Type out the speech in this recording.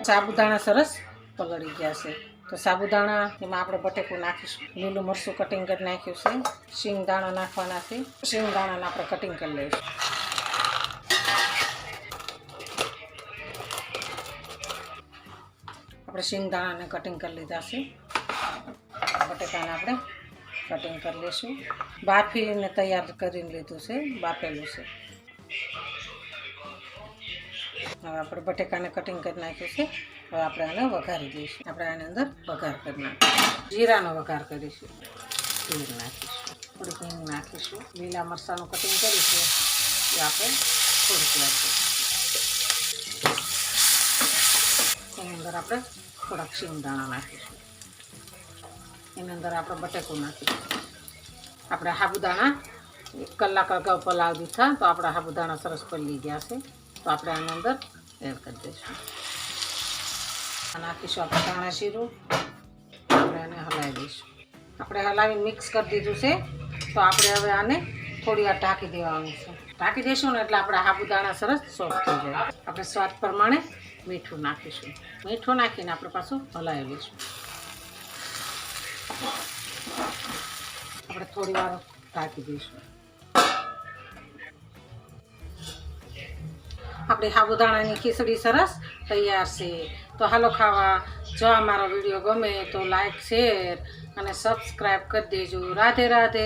સાબુદાણા સરસ પલળી ગયા છે. તો સાબુદાણા એમાં આપણે બટેકું નાખીશું. લીલું મરચું કટિંગ કરી નાખ્યું છે. શિંગદાણા નાખવાના છે. શિંગદાણાને આપણે કટિંગ કરી લઈશું. આપણે શિંગદાણાને કટિંગ કરી લીધા છે. બટેકાને આપણે કટિંગ કરી લઈશું. બાફીને તૈયાર કરીને લીધું છે, બાફેલું છે. હવે આપણે બટેકાને કટિંગ કરી નાખ્યું છે. હવે આપણે આને વઘારી દઈશું. આપણે આની અંદર વઘાર કરી નાખીશું. જીરાનો વઘાર કરીશું. તેલ નાખીશું, થોડીક હિંગ નાખીશું. લીલા મરચાંનું કટિંગ કરીશું એ આપણે થોડીક નાખીશું. એની અંદર આપણે થોડાક શિંગદાણા નાખીશું. એની અંદર આપણે બટેકું નાખીશું. આપણે સાબુદાણા 1 કલાક અગાઉ પલાળી દીધા, તો આપણા સાબુદાણા સરસ પલળી ગયા છે. તો આપણે આની અંદર એડ કરી દઈશું. નાખીશું આપણે ધાણા જીરું. આપણે આને હલાવી દઈશું. આપણે હલાવીને મિક્સ કરી દીધું છે. તો આપણે હવે આને થોડી વાર ઢાંકી દેવાનું છે. ઢાંકી દઈશું ને એટલે આપણા સાબુદાણા સરસ સોફ્ટ થઈ જાય. આપણે સ્વાદ પ્રમાણે મીઠું નાખીશું. મીઠું નાખીને આપણે પાછું હલાવી લઈશું. આપણે થોડી વાર ઢાંકી દઈશું. આપણી સાબુદાણાની ખીચડી સરસ તૈયાર છે. તો હાલો ખાવા. જો અમારો વિડીયો ગમે તો લાઈક, શેર અને સબસ્ક્રાઈબ કરી દેજો. રાધે રાધે.